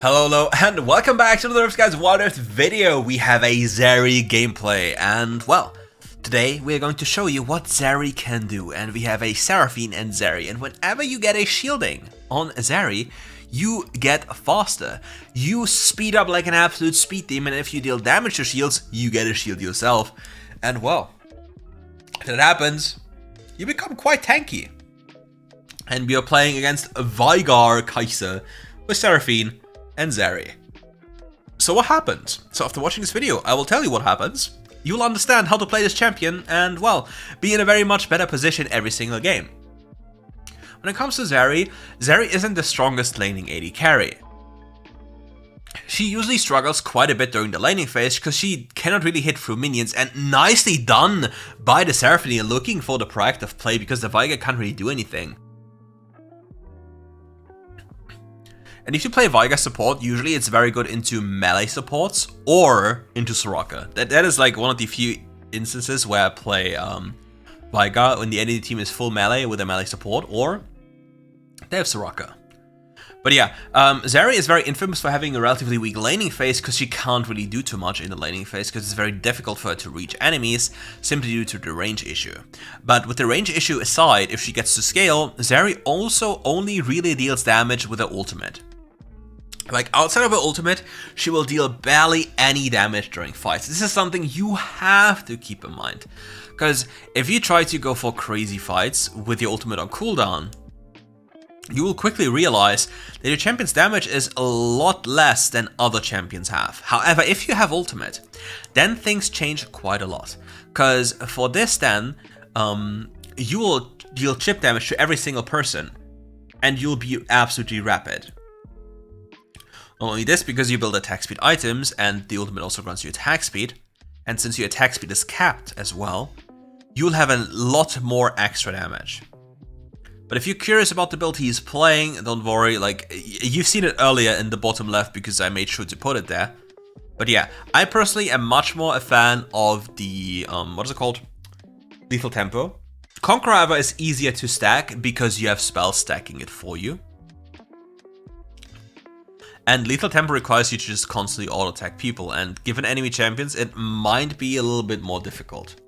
Hello, and welcome back to the RiftGuides WildRift video. We have a Zeri gameplay, and well, today we are going to show you what Zeri can do, and we have a Seraphine and Zeri, and whenever you get a shielding on Zeri, you get faster. You speed up like an absolute speed demon, and if you deal damage to shields, you get a shield yourself. And well, if that happens, you become quite tanky. And we are playing against Veigar Kaiser with Seraphine and Zeri. So what happens? So after watching this video, I will tell you what happens. You'll understand how to play this champion and, well, be in a very much better position every single game. When it comes to Zeri, Zeri isn't the strongest laning AD carry. She usually struggles quite a bit during the laning phase because she cannot really hit through minions, and nicely done by the Seraphine looking for the proactive play because the Veigar can't really do anything. And if you play Veigar support, usually it's very good into melee supports or into Soraka. That is like one of the few instances where I play Veigar when the enemy team is full melee with a melee support, or they have Soraka. But yeah, Zeri is very infamous for having a relatively weak laning phase because she can't really do too much in the laning phase because it's very difficult for her to reach enemies simply due to the range issue. But with the range issue aside, if she gets to scale, Zeri also only really deals damage with her ultimate. Like, outside of her ultimate, she will deal barely any damage during fights. This is something you have to keep in mind. Because if you try to go for crazy fights with your ultimate on cooldown, you will quickly realize that your champion's damage is a lot less than other champions have. However, if you have ultimate, then things change quite a lot. Because for this then, you will deal chip damage to every single person, and you'll be absolutely rapid. Not only this, because you build attack speed items, and the ultimate also grants you attack speed, and since your attack speed is capped as well, you'll have a lot more extra damage. But if you're curious about the build he's playing, don't worry, like, you've seen it earlier in the bottom left because I made sure to put it there. But yeah, I personally am much more a fan of the, what is it called? Lethal Tempo. Conqueror, however, is easier to stack because you have spells stacking it for you. And Lethal Tempo requires you to just constantly auto-attack people, and given enemy champions, it might be a little bit more difficult.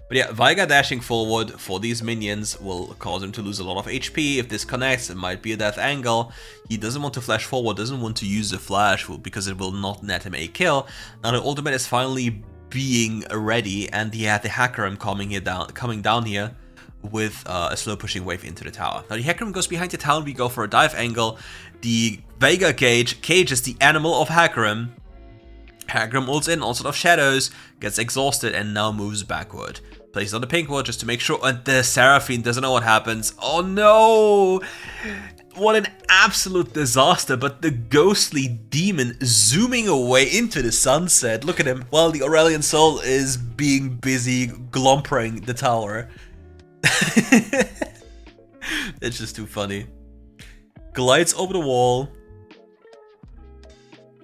But yeah, Veigar dashing forward for these minions will cause him to lose a lot of HP. If this connects, it might be a death angle. He doesn't want to flash forward, doesn't want to use the flash because it will not net him a kill. Now the ultimate is finally being ready, and yeah, the Hecarim coming down here with a slow pushing wave into the tower. Now the Hecarim goes behind the tower, we go for a dive angle. The Veigar cage is the animal of Hecarim. Hecarim ults in, all sort of shadows, gets exhausted, and now moves backward. Plays on the pink ward just to make sure, and the Seraphine doesn't know what happens. Oh no! What an absolute disaster, but the ghostly demon zooming away into the sunset. Look at him, while the Aurelian Soul is being busy glompering the tower. It's just too funny. Glides over the wall.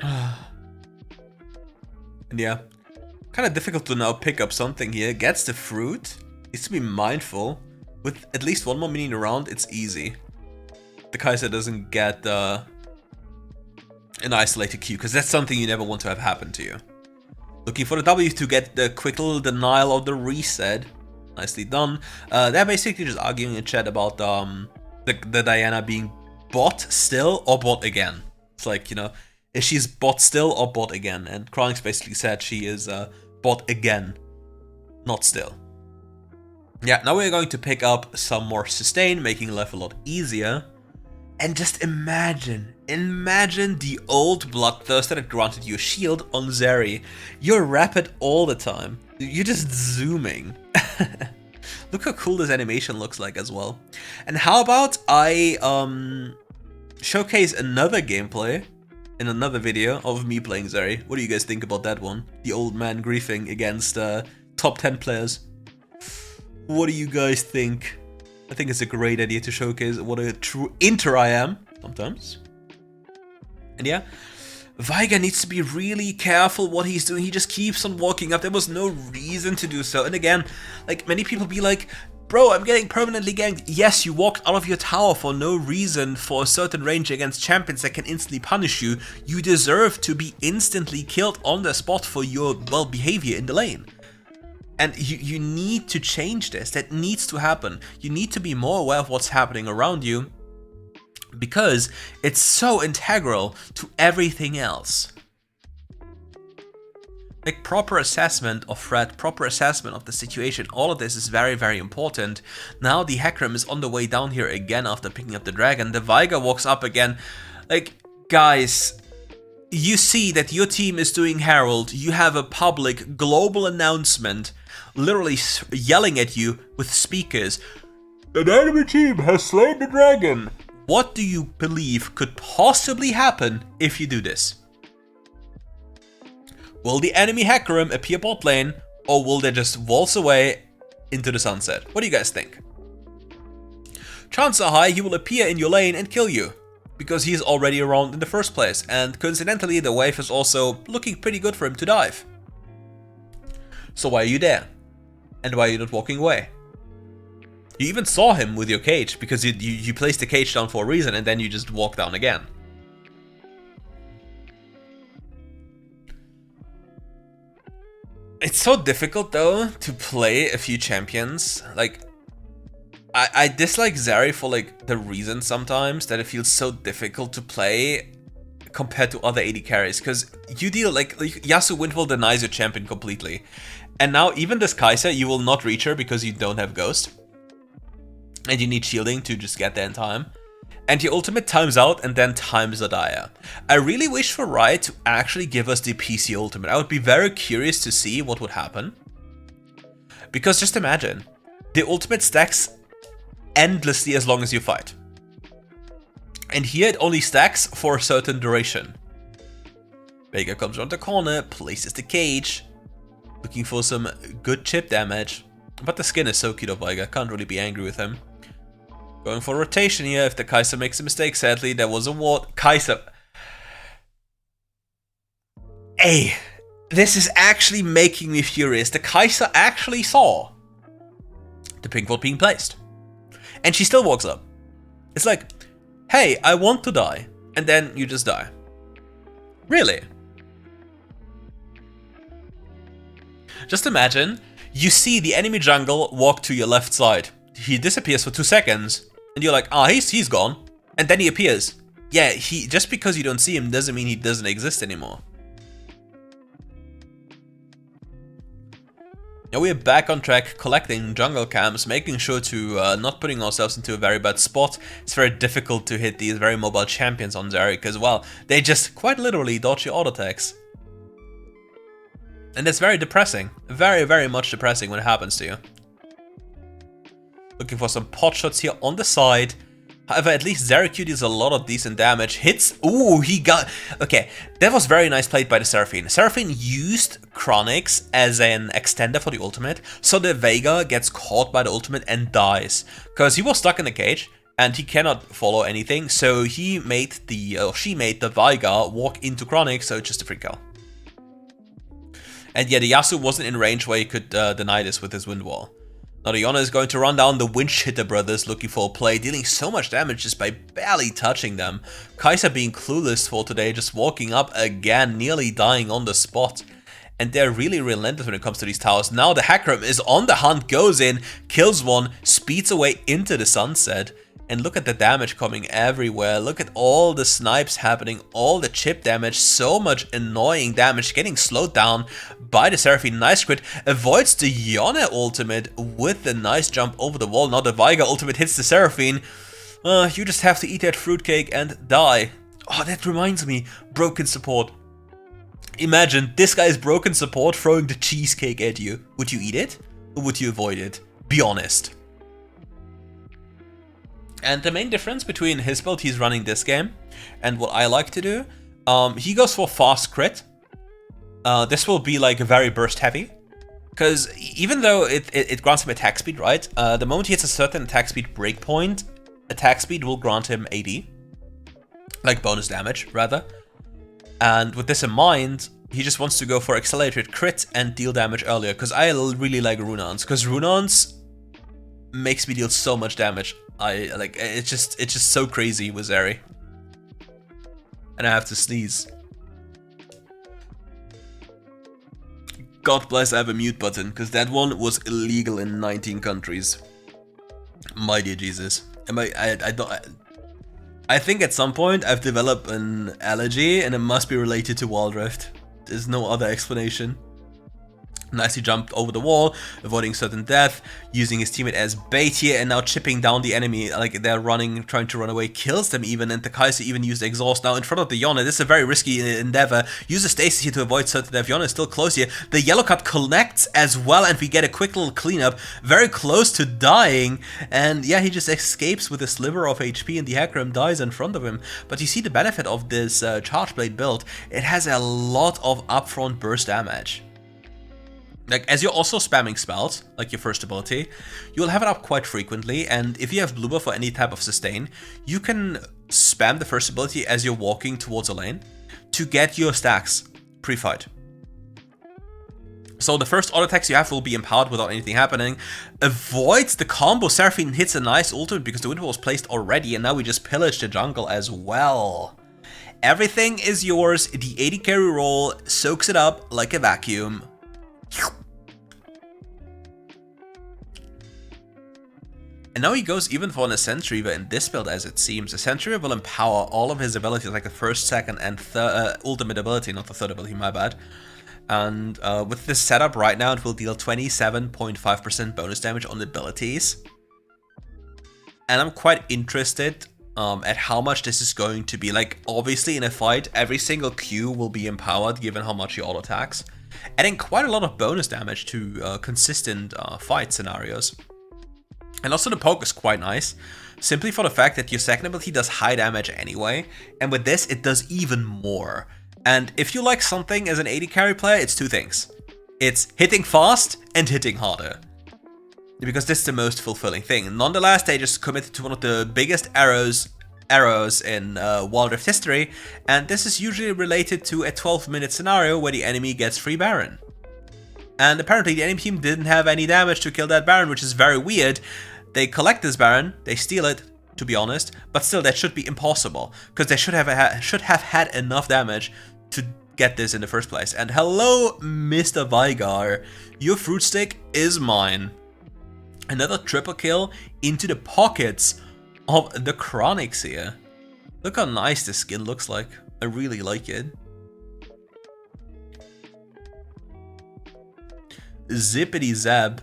And yeah, kind of difficult to now pick up something here. Gets the fruit. Needs to be mindful. With at least one more minion around, it's easy. The Kaiser doesn't get an isolated Q, because that's something you never want to have happen to you. Looking for the W to get the quick little denial of the reset. Nicely done. They're basically just arguing in chat about the Diana being bot still or bot again. It's like, you know, is she bot still or bot again? And Kranix basically said she is bot again, not still. Yeah, now we're going to pick up some more sustain, making life a lot easier. And just imagine the old Bloodthirster that granted you a shield on Zeri. You're rapid all the time. You're just zooming. Look how cool this animation looks like as well. And how about I showcase another gameplay in another video of me playing Zeri. What do you guys think about that one? The old man griefing against top 10 players. What do you guys think? I think it's a great idea to showcase what a true inter I am sometimes. And yeah, Veigar needs to be really careful what he's doing. He just keeps on walking up. There was no reason to do so. And again, like, many people be like, bro, I'm getting permanently ganked. Yes, you walked out of your tower for no reason for a certain range against champions that can instantly punish you. You deserve to be instantly killed on the spot for your, well, behavior in the lane. And you need to change this. That needs to happen. You need to be more aware of what's happening around you, because it's so integral to everything else. Like, proper assessment of threat, proper assessment of the situation, all of this is very, very important. Now the Hecarim is on the way down here again after picking up the dragon. The Veigar walks up again. Like, guys, you see that your team is doing Herald. You have a public, global announcement literally yelling at you with speakers. The enemy team has slain the dragon. What do you believe could possibly happen if you do this? Will the enemy Hecarim appear bot lane, or will they just waltz away into the sunset? What do you guys think? Chances are high he will appear in your lane and kill you, because he's already around in the first place, and coincidentally the wave is also looking pretty good for him to dive. So why are you there? And why are you not walking away? You even saw him with your cage, because you placed the cage down for a reason, and then you just walk down again. It's so difficult though to play a few champions. Like, I dislike Zeri for like the reason sometimes that it feels so difficult to play compared to other AD carries, because you deal like Yasuo Windfall denies your champion completely, and now even this Kai'Sa you will not reach her because you don't have Ghost, and you need shielding to just get there in time. And your ultimate times out and then times Adaya. I really wish for Riot to actually give us the PC ultimate. I would be very curious to see what would happen. Because just imagine, the ultimate stacks endlessly as long as you fight. And here it only stacks for a certain duration. Veigar comes around the corner, places the cage, looking for some good chip damage. But the skin is so cute of Veigar, can't really be angry with him. Going for rotation here if the Kai'Sa makes a mistake. Sadly, there was a ward. Kai'Sa. Hey, this is actually making me furious. The Kai'Sa actually saw the pink ward being placed. And she still walks up. It's like, hey, I want to die. And then you just die. Really? Just imagine, you see the enemy jungle walk to your left side. He disappears for 2 seconds. And you're like, ah, he's gone. And then he appears. Yeah, just because you don't see him doesn't mean he doesn't exist anymore. Now we're back on track, collecting jungle camps, making sure to not putting ourselves into a very bad spot. It's very difficult to hit these very mobile champions on Zeri, because, well, they just quite literally dodge your auto attacks. And it's very depressing. Very, very much depressing when it happens to you. Looking for some pot shots here on the side. However, at least Zeri deals a lot of decent damage. Hits. Ooh, he got... Okay, that was very nice played by the Seraphine. Seraphine used Kranix as an extender for the ultimate, so the Veigar gets caught by the ultimate and dies. Because he was stuck in the cage, and he cannot follow anything, so he made she made the Veigar walk into Kranix, so it's just a free kill. And yeah, the Yasuo wasn't in range where he could deny this with his wind wall. Now the Iona is going to run down the Winch Hitter brothers looking for a play, dealing so much damage just by barely touching them. Kai'Sa being clueless for today, just walking up again, nearly dying on the spot. And they're really relentless when it comes to these towers. Now the Hecarim is on the hunt, goes in, kills one, speeds away into the sunset. And look at the damage coming everywhere. Look at all the snipes happening, all the chip damage, so much annoying damage, getting slowed down by the Seraphine. Nice crit, avoids the Iona ultimate with the nice jump over the wall. Now the Veigar ultimate hits the Seraphine. You just have to eat that fruitcake and die. Oh, that reminds me, broken support. Imagine, this guy's broken support throwing the cheesecake at you. Would you eat it? Or would you avoid it? Be honest. And the main difference between his build he's running this game and what I like to do, he goes for fast crit. This will be like very burst heavy, because even though it grants him attack speed, right? The moment he hits a certain attack speed breakpoint, attack speed will grant him AD, like bonus damage rather. And with this in mind, he just wants to go for accelerated crit and deal damage earlier, because I really like Runons, because Runons makes me deal so much damage. It's just so crazy with Zeri. And I have to sneeze. God bless I have a mute button, because that one was illegal in 19 countries. My dear Jesus. I think at some point I've developed an allergy and it must be related to WildRift. There's no other explanation. Nicely jumped over the wall, avoiding certain death, using his teammate as bait here, and now chipping down the enemy, like they're running, trying to run away, kills them even, and the Kaiser even used exhaust now in front of the Yone. This is a very risky endeavor. Uses stasis here to avoid certain death. Yone is still close here. The yellow card connects as well, and we get a quick little cleanup, very close to dying, and yeah, he just escapes with a sliver of HP, and the Hecarim dies in front of him. But you see the benefit of this Charge Blade build. It has a lot of upfront burst damage. Like, as you're also spamming spells, like your first ability, you'll have it up quite frequently, and if you have blue buff or any type of sustain, you can spam the first ability as you're walking towards a lane to get your stacks pre-fight. So the first auto attacks you have will be empowered without anything happening. Avoids the combo. Seraphine hits a nice ultimate because the window was placed already, and now we just pillage the jungle as well. Everything is yours. The AD carry roll soaks it up like a vacuum. And now he goes even for an Ascent Reaver in this build, as it seems. Ascent Reaver will empower all of his abilities, like the first, second, and ultimate ability, not the third ability, my bad. And with this setup right now, it will deal 27.5% bonus damage on abilities. And I'm quite interested at how much this is going to be. Like, obviously in a fight, every single Q will be empowered, given how much he auto attacks, adding quite a lot of bonus damage to consistent fight scenarios. And also the poke is quite nice, simply for the fact that your second ability does high damage anyway, and with this it does even more. And if you like something as an AD carry player, it's two things. It's hitting fast and hitting harder, because this is the most fulfilling thing. Nonetheless, they just committed to one of the biggest arrows in WildRift history, and this is usually related to a 12-minute scenario where the enemy gets free Baron. And apparently the enemy team didn't have any damage to kill that Baron, which is very weird. They collect this Baron, they steal it, to be honest, but still that should be impossible, because they should have had enough damage to get this in the first place. And hello, Mr. Veigar, your fruit stick is mine. Another triple kill into the pockets of the Kranix here. Look how nice this skin looks like. I really like it. Zippity zap.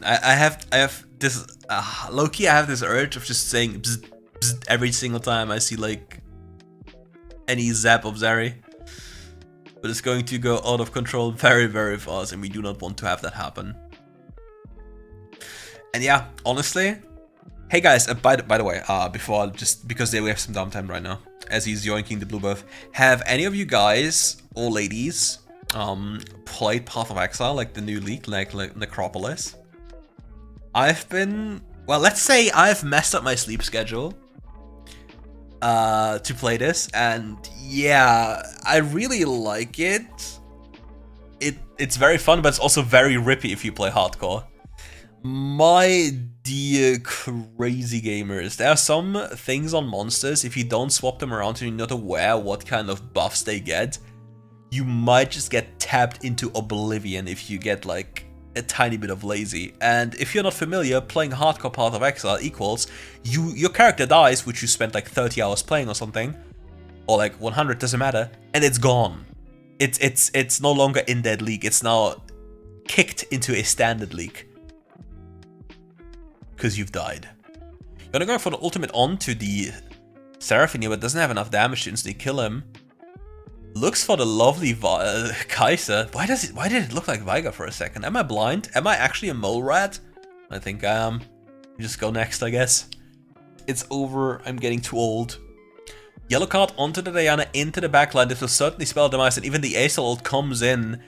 I have this low-key I have this urge of just saying bzz, bzz every single time I see like any zap of Zeri. But it's going to go out of control very, very fast, and we do not want to have that happen. And yeah, honestly, hey guys, by the way, before just because we have some downtime right now, as he's yoinking the blue buff, have any of you guys or ladies played Path of Exile, like the new league, like Necropolis? I've been, well, let's say I've messed up my sleep schedule to play this, and yeah, I really like it. It's very fun, but it's also very rippy if you play hardcore. My dear crazy gamers, there are some things on monsters, if you don't swap them around and you're not aware what kind of buffs they get, you might just get tapped into oblivion if you get like a tiny bit of lazy. And if you're not familiar, playing hardcore Path of Exile equals your character dies, which you spent like 30 hours playing or something, or like 100, doesn't matter, and it's gone. It's no longer in that league, it's now kicked into a standard league. Because you've died. You're gonna go for the ultimate onto the Seraphine, but doesn't have enough damage to instantly kill him. Looks for the lovely Kaiser. Why did it look like Veigar for a second? Am I blind? Am I actually a mole rat? I think I am. We just go next, I guess. It's over. I'm getting too old. Yellow card onto the Diana, into the backline. This will certainly spell demise, and even the Aesol ult comes in,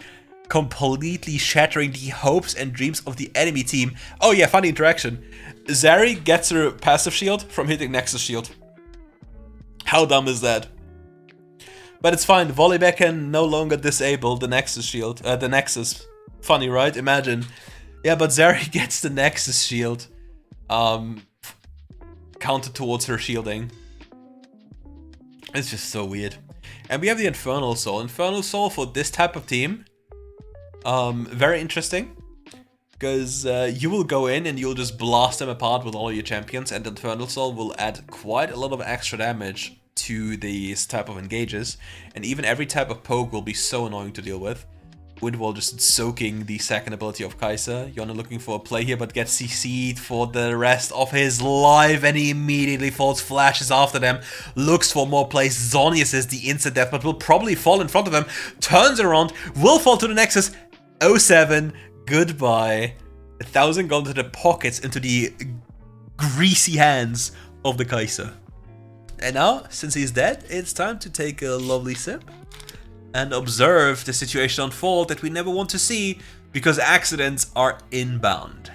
completely shattering the hopes and dreams of the enemy team. Oh yeah, funny interaction. Zeri gets her passive shield from hitting Nexus shield. How dumb is that? But it's fine, Volibear can no longer disable the Nexus shield, the Nexus. Funny, right? Imagine Yeah, but Zeri gets the Nexus shield. Counted towards her shielding. It's just so weird. And we have the Infernal Soul. Infernal Soul for this type of team. Very interesting. Because you will go in and you'll just blast them apart with all your champions, and Infernal Soul will add quite a lot of extra damage to these type of engages. And even every type of poke will be so annoying to deal with. Windwall just soaking the second ability of Kai'Sa. Yone looking for a play here, but gets CC'd for the rest of his life, and he immediately falls, flashes after them, looks for more plays. Zhonya's is the instant death, but will probably fall in front of them, turns around, will fall to the Nexus. 07, goodbye. 1,000 gold into the pockets, into the greasy hands of the Kai'Sa. And now, since he's dead, it's time to take a lovely sip and observe the situation unfold that we never want to see, because accidents are inbound.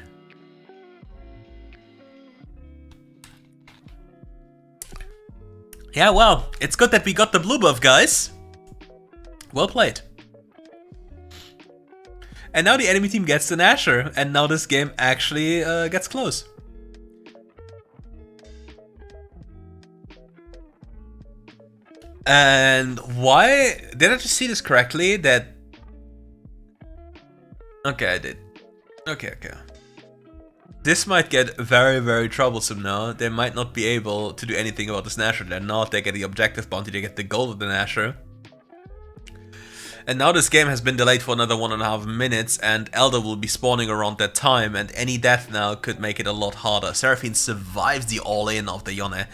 Yeah, well, it's good that we got the blue buff, guys. Well played. And now the enemy team gets the Nashor, and now this game actually gets close. And why did I just see this correctly? That okay, I did. Okay. This might get very, very troublesome now. They might not be able to do anything about this Nashor. They're not. They get the objective bounty. They get the gold of the Nashor. And now this game has been delayed for another 1.5 minutes, and Elder will be spawning around that time. And any death now could make it a lot harder. Seraphine survives the all-in of the Yone.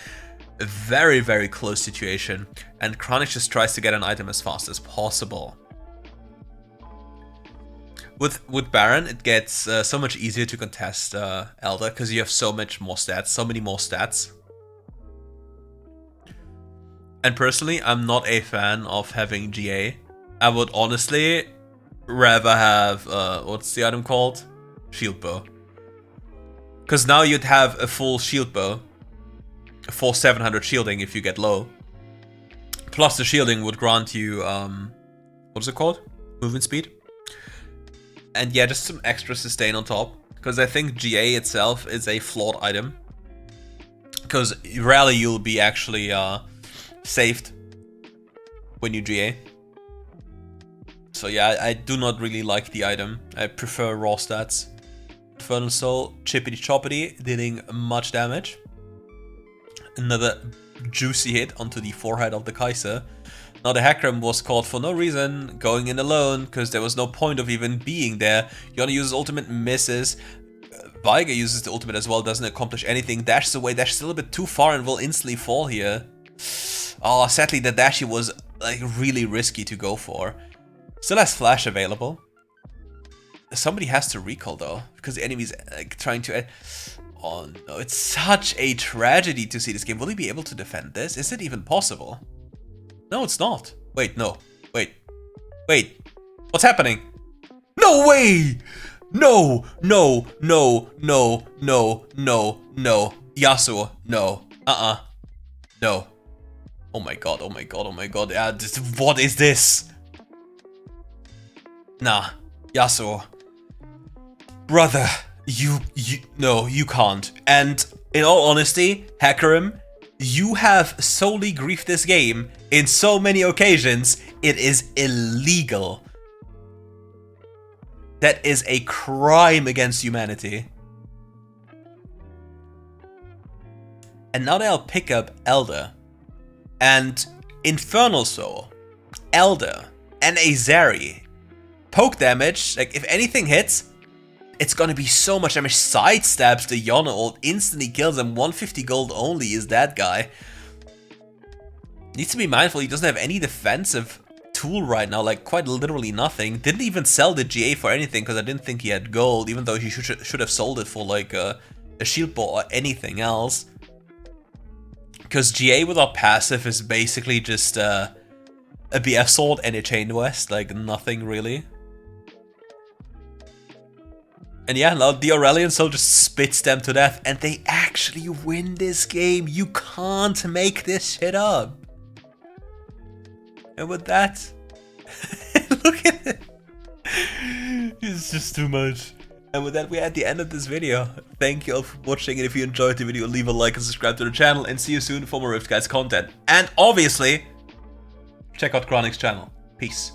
A very, very close situation, and Kranix just tries to get an item as fast as possible. With Baron, it gets so much easier to contest Elder, because you have so many more stats. And personally, I'm not a fan of having GA. I would honestly rather have, what's the item called? Shield Bow. Because now you'd have a full shield bow. For 700 shielding if you get low. Plus the shielding would grant you, what is it called? Movement speed. And yeah, just some extra sustain on top. Because I think GA itself is a flawed item. Because rarely you'll be actually saved when you GA. So yeah, I do not really like the item. I prefer raw stats. Infernal Soul, chippity choppity, dealing much damage. Another juicy hit onto the forehead of the Kai'Sa. Now the Hecarim was caught for no reason, going in alone, because there was no point of even being there. Yone uses ultimate, misses. Veigar uses the ultimate as well, doesn't accomplish anything. Dashes away, dashes a little bit too far and will instantly fall here. Oh, sadly the dash was like really risky to go for. Still has flash available. Somebody has to recall though, because the enemy's like trying to... Oh no, it's such a tragedy to see this game. Will he be able to defend this? Is it even possible? No, it's not. Wait, no. Wait. What's happening? No way! No. Yasuo, no. No. Oh my god. What is this? Nah. Yasuo. Brother. No, you can't. And in all honesty, Hecarim, you have solely griefed this game in so many occasions, it is illegal. That is a crime against humanity. And now they'll pick up Elder. And Infernal Soul, Elder, and a Zeri. Poke damage, like if anything hits, it's gonna be so much damage. Sidesteps the Yone ult, instantly kills him. 150 gold only is that guy. Needs to be mindful, he doesn't have any defensive tool right now, like quite literally nothing. Didn't even sell the GA for anything because I didn't think he had gold, even though he should have sold it for like a shield ball or anything else. Because GA without passive is basically just a BF sword and a Chain West, like nothing really. And yeah, now the Aurelion Soul just spits them to death, and they actually win this game. You can't make this shit up. And with that, look at it. It's just too much. And with that, we're at the end of this video. Thank you all for watching, and if you enjoyed the video, leave a like and subscribe to the channel, and see you soon for more RiftGuides content. And obviously, check out Kranix channel. Peace.